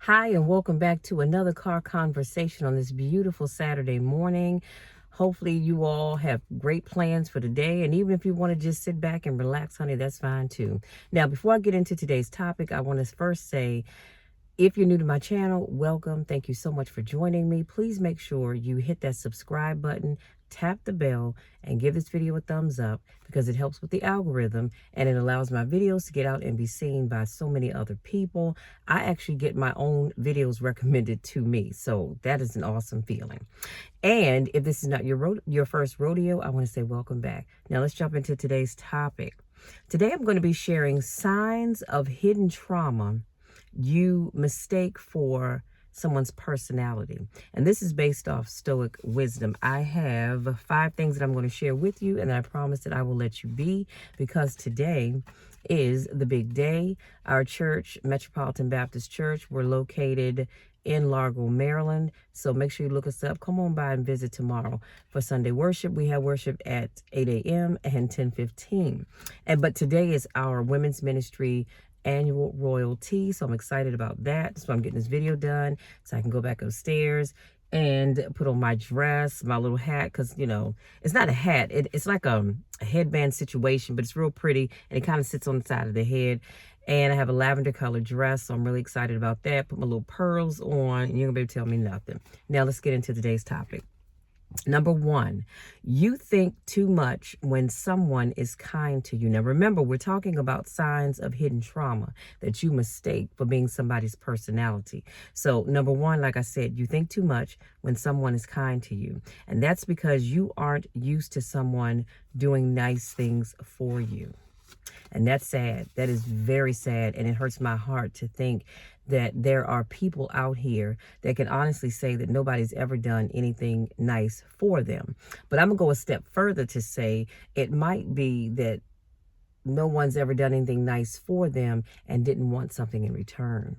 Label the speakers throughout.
Speaker 1: Hi, and welcome back to another car conversation on this beautiful Saturday morning. Hopefully, you all have great plans for the day. And even if you want to just sit back and relax, honey, that's fine too. Now, before I get into today's topic, I want to first say, if you're new to my channel, welcome. Thank you so much for joining me. Please make sure you hit that subscribe button, tap the bell, and give this video a thumbs up because it helps with the algorithm and it allows my videos to get out and be seen by so many other people. I actually get my own videos recommended to me, so that is an awesome feeling. And if this is not your first rodeo, I want to say welcome back. Now let's jump into today's topic. Today I'm going to be sharing signs of hidden trauma you mistake for someone's personality. And this is based off Stoic wisdom. I have 5 things that I'm going to share with you, and I promise that I will let you be, because today is the big day. Our church, Metropolitan Baptist Church, we're located in Largo, Maryland. So make sure you look us up. Come on by and visit tomorrow for Sunday worship. We have worship at 8 a.m. and 10:15. But today is our women's ministry annual royalty, so I'm excited about that. So I'm getting this video done so I can go back upstairs and put on my dress, my little hat, because it's not a hat, it's like a headband situation, but it's real pretty and it kind of sits on the side of the head. And I have a lavender colored dress, so I'm really excited about that. Put my little pearls on and you're gonna be able to tell me nothing. Now let's get into today's topic. Number 1, you think too much when someone is kind to you. Now, remember, we're talking about signs of hidden trauma that you mistake for being somebody's personality. So, number 1, like I said, you think too much when someone is kind to you. And that's because you aren't used to someone doing nice things for you. And that's sad. That is very sad. And it hurts my heart to think that there are people out here that can honestly say that nobody's ever done anything nice for them. But I'm going to go a step further to say it might be that no one's ever done anything nice for them and didn't want something in return.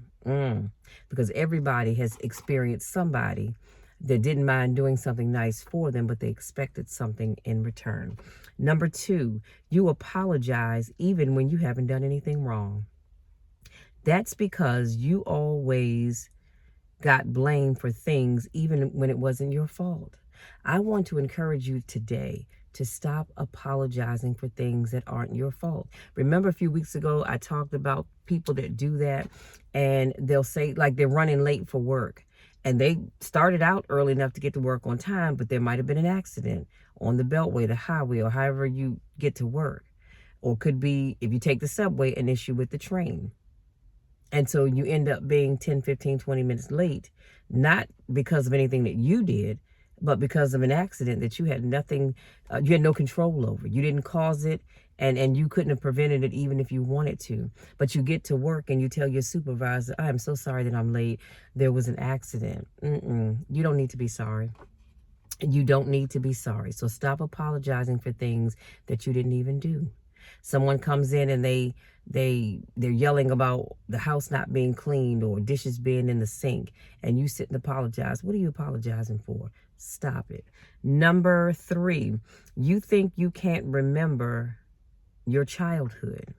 Speaker 1: Because everybody has experienced somebody that didn't mind doing something nice for them, but they expected something in return. Number 2, you apologize even when you haven't done anything wrong. That's because you always got blamed for things even when it wasn't your fault. I want to encourage you today to stop apologizing for things that aren't your fault. Remember a few weeks ago, I talked about people that do that, and they'll say like they're running late for work. And they started out early enough to get to work on time, but there might have been an accident on the beltway, the highway, or however you get to work. Or could be, if you take the subway, an issue with the train. And so you end up being 10, 15, 20 minutes late, not because of anything that you did, but because of an accident that you had nothing, you had no control over. You didn't cause it, and you couldn't have prevented it even if you wanted to. But you get to work and you tell your supervisor, I'm so sorry that I'm late. There was an accident. You don't need to be sorry. You don't need to be sorry. So stop apologizing for things that you didn't even do. Someone comes in and they're yelling about the house not being cleaned or dishes being in the sink, and you sit and apologize. What are you apologizing for? Stop it. Number 3, you think you can't remember your childhood.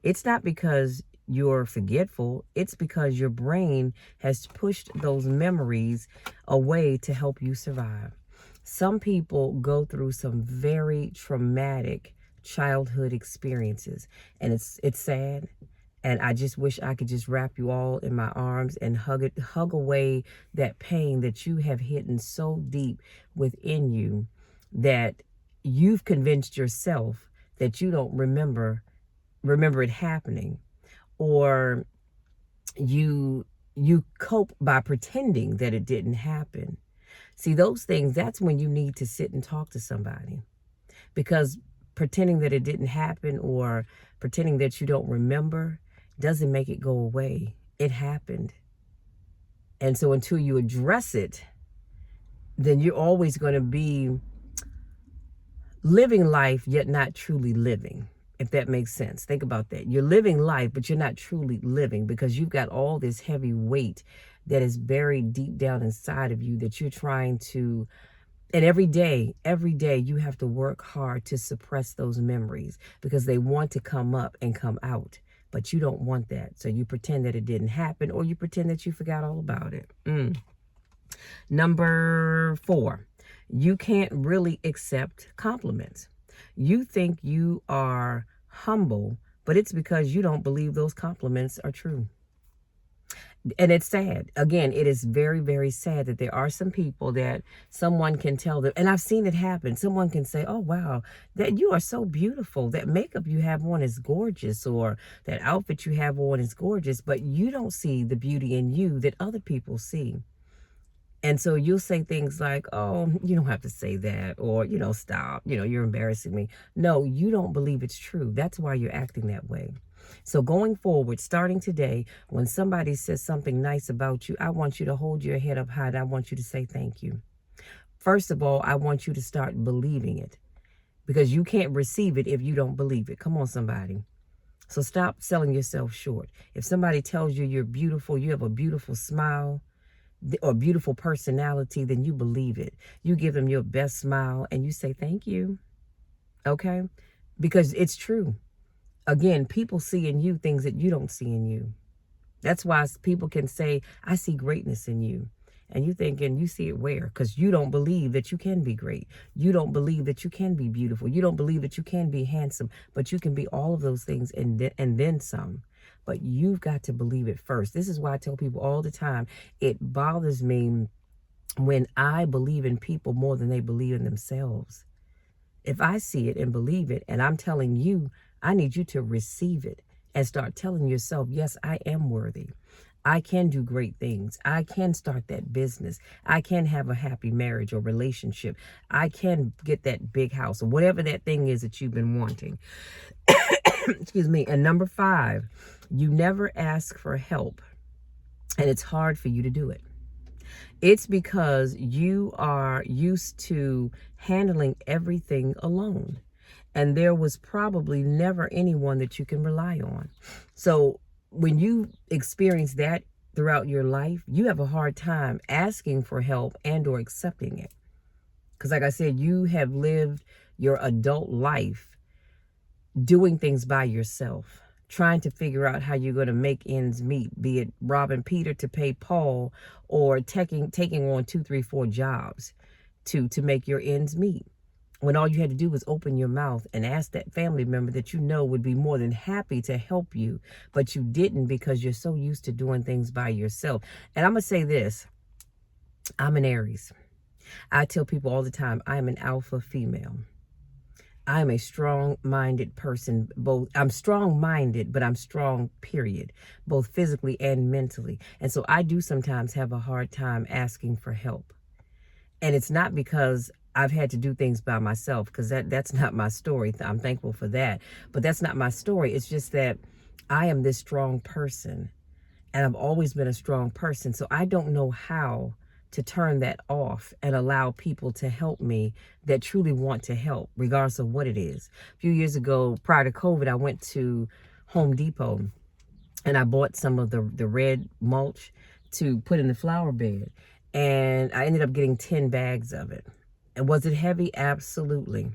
Speaker 1: It's not because you're forgetful. It's because your brain has pushed those memories away to help you survive. Some people go through some very traumatic childhood experiences, and it's sad. And I just wish I could just wrap you all in my arms and hug away that pain that you have hidden so deep within you that you've convinced yourself that you don't remember it happening, or you cope by pretending that it didn't happen. See, those things, that's when you need to sit and talk to somebody, because pretending that it didn't happen or pretending that you don't remember doesn't make it go away. It happened. And so until you address it, then you're always going to be living life yet not truly living, if that makes sense. Think about that. You're living life, but you're not truly living because you've got all this heavy weight that is buried deep down inside of you that you're trying to. And every day you have to work hard to suppress those memories because they want to come up and come out, But you don't want that. So you pretend that it didn't happen, or you pretend that you forgot all about it. Number 4, you can't really accept compliments. You think you are humble, but it's because you don't believe those compliments are true. And it's sad. Again, it is very, very sad that there are some people that someone can tell them, and I've seen it happen. Someone can say, oh, wow, that you are so beautiful. That makeup you have on is gorgeous, or that outfit you have on is gorgeous, but you don't see the beauty in you that other people see. And so you'll say things like, oh, you don't have to say that, or, stop, you're embarrassing me. No, you don't believe it's true. That's why you're acting that way. So going forward, starting today, when somebody says something nice about you, I want you to hold your head up high, and I want you to say thank you. First of all, I want you to start believing it, because you can't receive it if you don't believe it. Come on, somebody. So stop selling yourself short. If somebody tells you you're beautiful, you have a beautiful smile, or beautiful personality, then you believe it. You give them your best smile and you say thank you. Okay? Because it's true. Again, people see in you things that you don't see in you. That's why people can say, I see greatness in you. And you thinking, you see it where? Because you don't believe that you can be great. You don't believe that you can be beautiful. You don't believe that you can be handsome. But you can be all of those things and then some. But you've got to believe it first. This is why I tell people all the time, it bothers me when I believe in people more than they believe in themselves. If I see it and believe it, and I'm telling you, I need you to receive it and start telling yourself, yes, I am worthy. I can do great things. I can start that business. I can have a happy marriage or relationship. I can get that big house, or whatever that thing is that you've been wanting. Excuse me. And number 5, you never ask for help, and it's hard for you to do it. It's because you are used to handling everything alone. And there was probably never anyone that you can rely on. So when you experience that throughout your life, you have a hard time asking for help and or accepting it. Because like I said, you have lived your adult life doing things by yourself, trying to figure out how you're going to make ends meet, be it robbing Peter to pay Paul, or taking on 2, 3, 4 jobs to make your ends meet. When all you had to do was open your mouth and ask that family member that you know would be more than happy to help you, but you didn't because you're so used to doing things by yourself. And I'm going to say this, I'm an Aries. I tell people all the time, I'm an alpha female. I'm a strong-minded person. I'm strong-minded, but I'm strong, period, both physically and mentally. And so I do sometimes have a hard time asking for help. And it's not because I've had to do things by myself, because that's not my story. I'm thankful for that. But that's not my story. It's just that I am this strong person, and I've always been a strong person. So I don't know how to turn that off and allow people to help me that truly want to help, regardless of what it is. A few years ago, prior to COVID, I went to Home Depot and I bought some of the red mulch to put in the flower bed. And I ended up getting 10 bags of it. And was it heavy? Absolutely.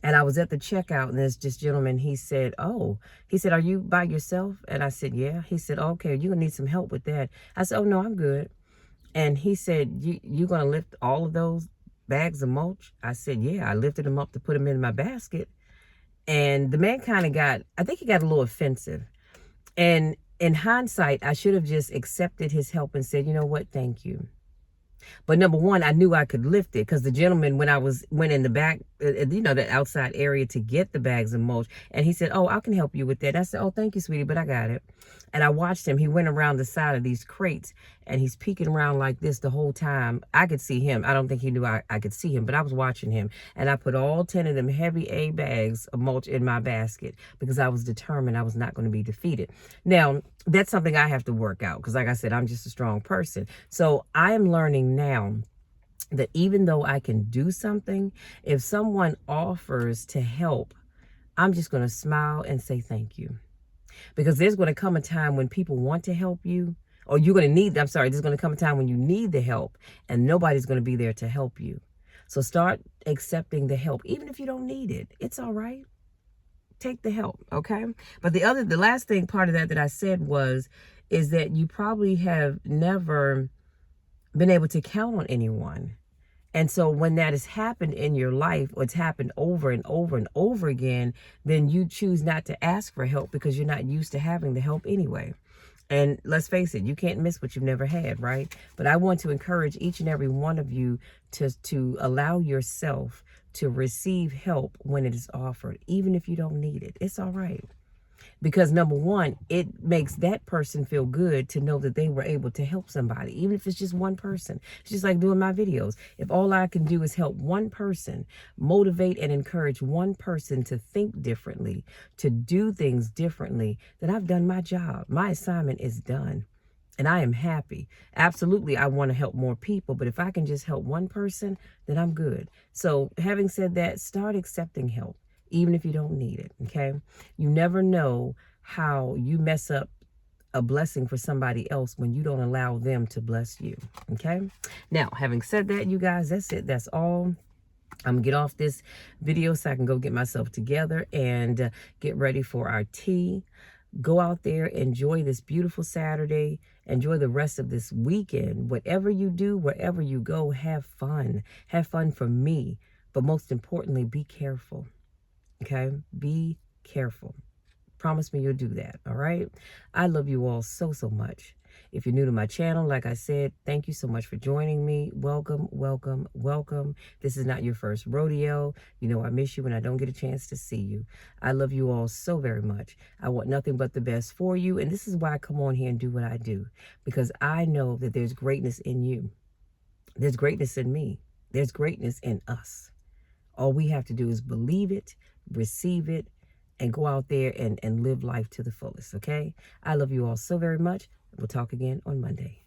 Speaker 1: And I was at the checkout, and there's this gentleman, he said, are you by yourself? And I said, yeah. He said, okay, you're gonna need some help with that. I said, oh no, I'm good. And he said, you gonna lift all of those bags of mulch? I said, yeah. I lifted them up to put them in my basket. And the man kind of I think he got a little offensive. And in hindsight, I should have just accepted his help and said, you know what, thank you. But number one, I knew I could lift it, because the gentleman, when I went in the back, the outside area to get the bags of mulch, and he said, oh, I can help you with that. I said, oh, thank you, sweetie, but I got it. And I watched him. He went around the side of these crates, and he's peeking around like this the whole time. I could see him. I don't think he knew I could see him, but I was watching him. And I put all 10 of them heavy A bags of mulch in my basket, because I was determined I was not going to be defeated. Now, that's something I have to work out, because like I said, I'm just a strong person. So I am learning now that even though I can do something, if someone offers to help, I'm just going to smile and say thank you. Because there's going to come a time when people want to help you, or there's going to come a time when you need the help, and nobody's going to be there to help you. So start accepting the help, even if you don't need it. It's all right. take the help, okay? But the last thing part of that I said is that you probably have never been able to count on anyone. And so when that has happened in your life, or it's happened over and over and over again, then you choose not to ask for help because you're not used to having the help anyway. And let's face it, you can't miss what you've never had, right? But I want to encourage each and every one of you to allow yourself to receive help when it is offered, even if you don't need it. It's all right. Because number one, it makes that person feel good to know that they were able to help somebody, even if it's just one person. It's just like doing my videos. If all I can do is help one person, motivate and encourage one person to think differently, to do things differently, then I've done my job. My assignment is done. And I am happy. Absolutely, I want to help more people. But if I can just help one person, then I'm good. So having said that, start accepting help, even if you don't need it, okay? You never know how you mess up a blessing for somebody else when you don't allow them to bless you, okay? Now, having said that, you guys, that's it. That's all. I'm going to get off this video so I can go get myself together and get ready for our tea. Go out there, enjoy this beautiful Saturday, enjoy the rest of this weekend. Whatever you do, wherever you go, have fun. Have fun for me. But most importantly, be careful. Okay? Be careful. Promise me you'll do that. All right? I love you all so, so much. If you're new to my channel, like I said, thank you so much for joining me. Welcome, welcome, welcome. This is not your first rodeo. You know I miss you when I don't get a chance to see you. I love you all so very much. I want nothing but the best for you. And this is why I come on here and do what I do. Because I know that there's greatness in you. There's greatness in me. There's greatness in us. All we have to do is believe it, receive it, and go out there and live life to the fullest, okay? I love you all so very much. We'll talk again on Monday.